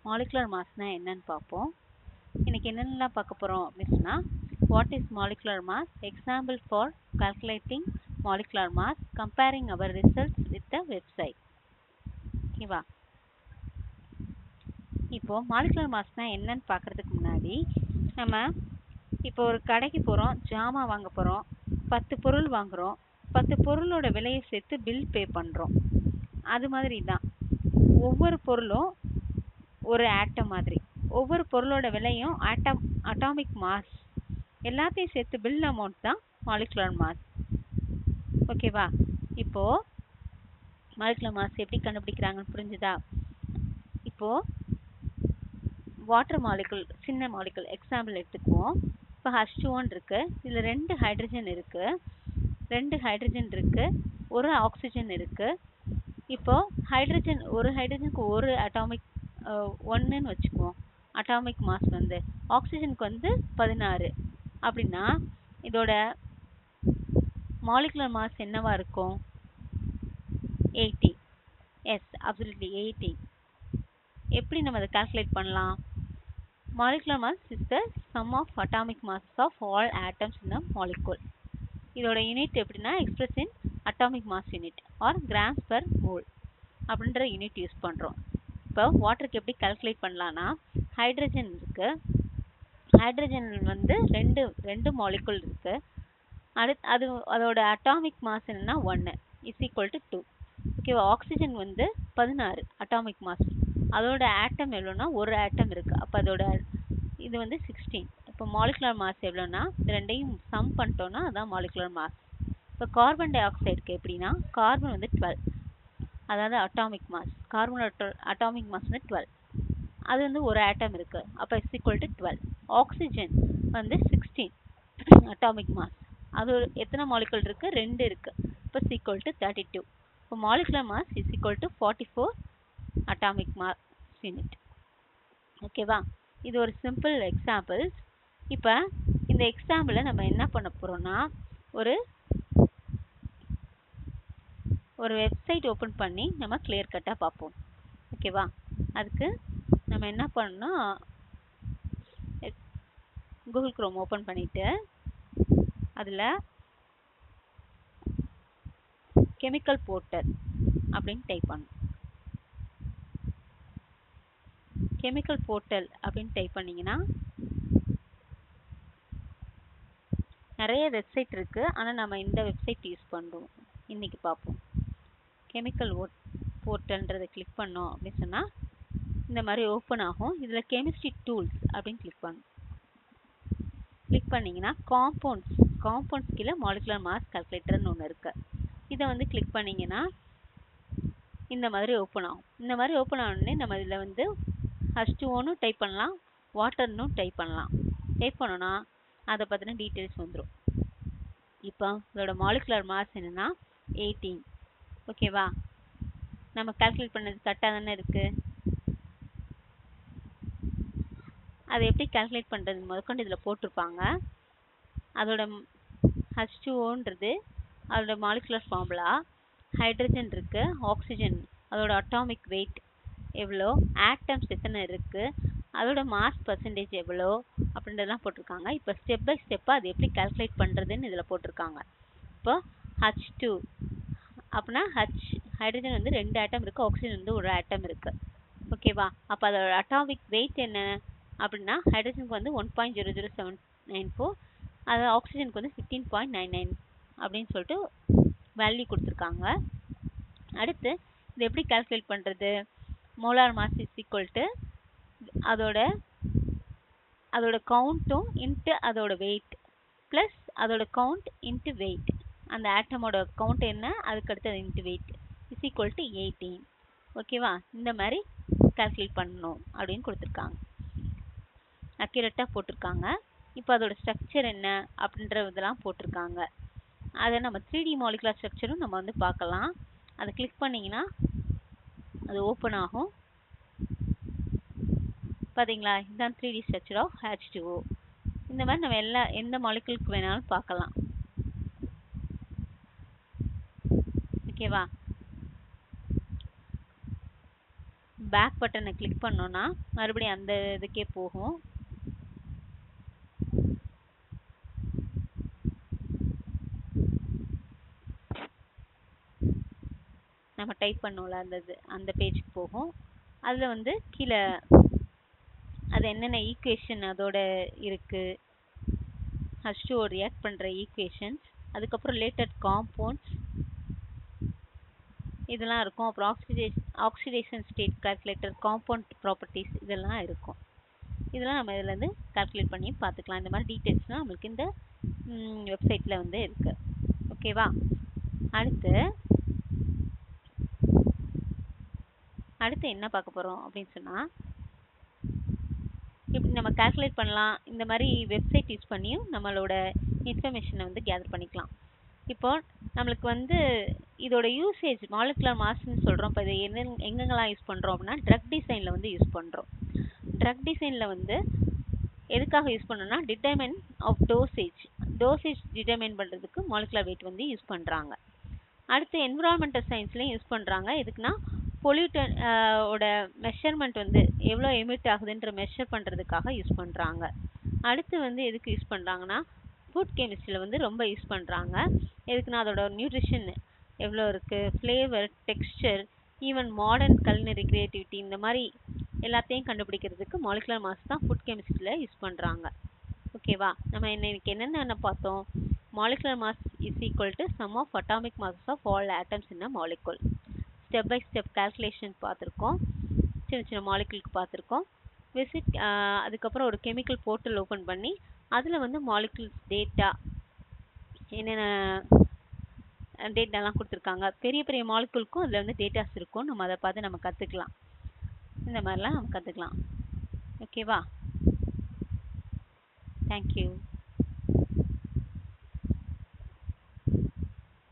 Molecular மாஸ்னா என்னன்னு பார்ப்போம். இன்னைக்கு என்னென்னலாம் பார்க்க போகிறோம் அப்படின்னு சொன்னால், what is molecular mass, example for calculating molecular mass, comparing our results with the website. ஓகேவா? இப்போது மாலிகுலர் மாஸ்னா என்னன்னு பார்க்குறதுக்கு முன்னாடி நம்ம இப்போ ஒரு கடைக்கு போகிறோம், ஜாமான் வாங்க போகிறோம், 10 பொருள் வாங்குகிறோம், 10 பொருளோட விலையை சேர்த்து பில் பே பண்ணுறோம். அது மாதிரி தான் ஒவ்வொரு பொருளும் ஒரு ஆட்டம் மாதிரி, ஒவ்வொரு பொருளோட விலையும் அட்டாமிக் மாஸ் எல்லாத்தையும் சேர்த்து பில் அமௌண்ட் தான் மாலிகுலர் மாஸ். ஓகேவா? இப்போது மாலிகுலர் மாஸ் எப்படி கண்டுபிடிக்கிறாங்கன்னு புரிஞ்சுதா? இப்போது வாட்டர் மாலிகுல், சின்ன மாலிகுல் எக்ஸாம்பிள் எடுத்துக்குவோம். இப்போ H2O இருக்கு, இதில் 2 ஹைட்ரஜன் இருக்கு, 2 ஹைட்ரஜன் இருக்கு, ஒரு ஆக்சிஜன் இருக்கு. இப்போ ஹைட்ரஜன், ஒரு ஹைட்ரஜனுக்கு ஒரு அட்டாமிக் 1ன்னு வச்சுக்குவோம். அட்டாமிக் மாஸ் வந்து ஆக்சிஜனுக்கு வந்து 16. அப்படின்னா இதோட மாலிகுலர் மாஸ் என்னவா இருக்கும்? 18. Yes, absolutely 18. எப்படி நம்ம அதை கால்குலேட் பண்ணலாம்? Molecular mass is the sum of atomic masses of all atoms in a molecule. இதோட யூனிட் எப்படின்னா express in atomic mass unit or grams per mole அப்படின்ற யூனிட் யூஸ் பண்ணுறோம். இப்போ வாட்டருக்கு எப்படி கால்குலேட் பண்ணலான்னா, ஹைட்ரஜன் இருக்கு, ஹைட்ரஜன் வந்து ரெண்டு மாலிகுல் இருக்கு, அதோட அட்டாமிக் மாஸ் என்னன்னா 1 இஸ் ஈக்குவல் டு 2. ஓகேவா? ஆக்சிஜன் வந்து 16 அட்டாமிக் மாஸ், அதோட ஆட்டம் எவ்வளோன்னா ஒரு ஆட்டம் இருக்குது, அப்போ அதோட இது வந்து 16. இப்போ மாலிகுலர் மாஸ் எவ்வளோன்னா இது ரெண்டையும் சம் பண்ணிட்டோன்னா அதான் மாலிகுலர் மாஸ். இப்போ கார்பன் டை ஆக்சைடுக்கு எப்படின்னா, கார்பன் வந்து 12, அதாவது அட்டாமிக் மாஸ், கார்பனோட அட்டாமிக் மாஸ் வந்து 12, அது வந்து ஒரு ஆட்டம் இருக்குது, அப்போ இஸ் ஈக்குவல் டு 12. ஆக்சிஜன் வந்து 16 அட்டாமிக் மாஸ், அது எத்தனை மாலிகுல் இருக்குது? 2 இருக்குது, இப்போ இஸ் ஈக்குவல் டு 32. இப்போ molecular mass is equal to 44 atomic mass unit. ஓகேவா? இது ஒரு சிம்பிள் எக்ஸாம்பிள்ஸ். இப்போ இந்த எக்ஸாம்பிளை நம்ம என்ன பண்ண போகிறோம்னா, ஒரு வெப்சைட் ஓப்பன் பண்ணி நம்ம கிளியர் கட்டாக பார்ப்போம். ஓகேவா? அதுக்கு நம்ம என்ன பண்ணணும்னா, கூகுள் குரோம் ஓப்பன் பண்ணிவிட்டு அதில் கெமிக்கல் போர்ட்டல் அப்படின்னு டைப் பண்ணணும். கெமிக்கல் போர்ட்டல் அப்படின்னு டைப் பண்ணிங்கன்னா நிறைய வெப்சைட் இருக்குது, ஆனால் நம்ம இந்த வெப்சைட் யூஸ் பண்ணுறோம். இன்றைக்கி பார்ப்போம். கெமிக்கல் போர்ட்டல்ன்றதை கிளிக் பண்ணோம் அப்படின்னு சொன்னால் இந்த மாதிரி ஓப்பன் ஆகும். இதில் கெமிஸ்ட்ரி டூல்ஸ் அப்படின்னு கிளிக் பண்ணணும். கிளிக் பண்ணிங்கன்னா காம்பவுண்ட்ஸ் கீழே மாலிகுலர் மாஸ் கால்குலேட்டர்னு ஒன்று இருக்குது. இதை வந்து கிளிக் பண்ணிங்கன்னா இந்த மாதிரி ஓப்பன் ஆகும். இந்த மாதிரி ஓப்பன் ஆனோடனே நம்ம இதில் வந்து H2O டைப் பண்ணலாம், வாட்டர்னு டைப் பண்ணலாம். டைப் பண்ணோன்னா அதை பற்றின டீட்டெயில்ஸ் வந்துடும். இப்போ இதோட மாலிகுலர் மாஸ் என்னென்னா 18. ஓகேவா? நம்ம கால்குலேட் பண்ணது கரெக்டாக தானே இருக்குது. அதை எப்படி கால்குலேட் பண்ணுறது முதற்கொண்டு இதில் போட்டிருப்பாங்க. அதோட H2Oன்றது அதோட மாலிகுலர் ஃபார்முலா, ஹைட்ரஜன் இருக்குது, ஆக்சிஜன் அதோட அட்டாமிக் வெயிட் எவ்வளோ, ஆட்டம்ஸ் எத்தனை இருக்குது, அதோட மாஸ் பர்சன்டேஜ் எவ்வளோ அப்படின்றதெல்லாம் போட்டிருக்காங்க. இப்போ ஸ்டெப் பை ஸ்டெப்பாக அது எப்படி கால்குலேட் பண்ணுறதுன்னு இதில் போட்டிருக்காங்க. இப்போ H2 அப்படின்னா ஹைட்ரஜன் வந்து 2 ஆட்டம் இருக்குது, ஆக்சிஜன் வந்து ஒரு ஆட்டம் இருக்குது. ஓகேவா? அப்போ அதோட அட்டாமிக் வெயிட் என்ன அப்படின்னா, ஹைட்ரஜனுக்கு வந்து 1.00794, அது ஆக்சிஜனுக்கு வந்து 15.99 அப்படின்னு சொல்லிட்டு வேல்யூ கொடுத்துருக்காங்க. அடுத்து இது எப்படி கால்குலேட் பண்ணுறது? Molar mass is equal to அதோட கவுண்ட்டும் இன்ட்டு அதோட வெயிட் ப்ளஸ் அதோட கவுண்ட் இன்ட்டு வெயிட், அந்த ஆட்டமோட கவுண்ட் என்ன, அதுக்கடுத்து into weight is equal to 18. ஓகேவா? இந்த மாதிரி கால்குலேட் பண்ணணும் அப்படின்னு கொடுத்துருக்காங்க. அக்யூரேட்டாக போட்டிருக்காங்க. இப்போ அதோட ஸ்ட்ரக்சர் என்ன அப்படின்ற இதெல்லாம் போட்டிருக்காங்க. அதை நம்ம 3D மாலிகுலர் ஸ்ட்ரக்சரும் நம்ம வந்து பார்க்கலாம். அதை கிளிக் பண்ணிங்கன்னா அது ஓப்பன் ஆகும். பார்த்தீங்களா? இதுதான் 3D ஸ்ட்ரக்சர் ஆஃப் H2O. இந்த மாதிரி நம்ம எந்த மாலிகுலுக்கு வேணாலும் பார்க்கலாம். ஓகேவா? பேக் பட்டனை கிளிக் பண்ணோன்னா மறுபடியும் அந்த இதுக்கே போகும். நம்ம டைப் பண்ணோம்ல அந்த பேஜுக்கு போகும். அதில் வந்து கீழே அது என்னென்ன ஈக்குவேஷன் அதோட இருக்குது, H2O ரியாக்ட் பண்ணுற ஈக்குவேஷன்ஸ், அதுக்கப்புறம் ரிலேட்டட் காம்பவுண்ட்ஸ் இதெல்லாம் இருக்கும். அப்புறம் oxidation state calculator, compound properties இதெல்லாம் இருக்கும். இதெல்லாம் நம்ம இதில் கால்குலேட் பண்ணி பார்த்துக்கலாம். இந்த மாதிரி டீட்டெயில்ஸ்லாம் நம்மளுக்கு இந்த வெப்சைட்டில் இருக்குது. ஓகேவா? அடுத்து என்ன பார்க்க போகிறோம் அப்படின்னு சொன்னால், இப்படி நம்ம கால்குலேட் பண்ணலாம். இந்த மாதிரி வெப்சைட் யூஸ் பண்ணியும் நம்மளோட இன்ஃபர்மேஷனை கேதர் பண்ணிக்கலாம். இப்போ நம்மளுக்கு இதோட யூசேஜ் மாலிகுலர் மாஸ்ன்னு சொல்கிறோம். இப்போ இதை எங்கெங்கெல்லாம் யூஸ் பண்ணுறோம் அப்படின்னா, ட்ரக் டிசைனில் யூஸ் பண்ணுறோம். ட்ரக் டிசைனில் எதுக்காக யூஸ் பண்ணோம்னா, டிட்டர்மைன் ஆஃப் டோசேஜ் டிட்டர்மைன் பண்ணுறதுக்கு மாலிகுலர் வெயிட் யூஸ் பண்ணுறாங்க. அடுத்து என்விரான்மெண்டல் சயின்ஸ்லையும் யூஸ் பண்ணுறாங்க. எதுக்குன்னா பொல்யூட்டன் ஓட மெஷர்மெண்ட் எவ்வளோ எமிட் ஆகுதுன்ற மெஷர் பண்ணுறதுக்காக யூஸ் பண்ணுறாங்க. அடுத்து எதுக்கு யூஸ் பண்ணுறாங்கன்னா, ஃபுட் கெமிஸ்ட்ரியில் ரொம்ப யூஸ் பண்ணுறாங்க. எதுக்குன்னா அதோட நியூட்ரிஷன் எவ்வளோ இருக்குது, flavour, texture, even modern culinary creativity இந்த மாதிரி எல்லாத்தையும் கண்டுபிடிக்கிறதுக்கு மாலிகுலர் மாஸ் தான் ஃபுட் கெமிஸ்ட்ரியில் யூஸ் பண்ணுறாங்க. ஓகேவா? நம்ம இன்னைக்கு என்னென்ன பார்த்தோம்? Molecular mass is equal to sum of atomic mass of all atoms in a molecule. Step by step calculation பார்த்துருக்கோம். சின்ன சின்ன மாலிகுலுக்கு பார்த்துருக்கோம். அதுக்கப்புறம் ஒரு கெமிக்கல் போர்ட்டல் ஓப்பன் பண்ணி அதில் மாலிகுல்ஸ் டேட்டா என்னென்ன டேட்டாலாம் கொடுத்துருக்காங்க. பெரிய பெரிய மாலிகுலுக்கும் அதில் டேட்டாஸ் இருக்கும். நம்ம அதை பார்த்து நம்ம கற்றுக்கலாம். இந்த மாதிரிலாம் நம்ம கற்றுக்கலாம். ஓகேவா? தேங்க்யூ.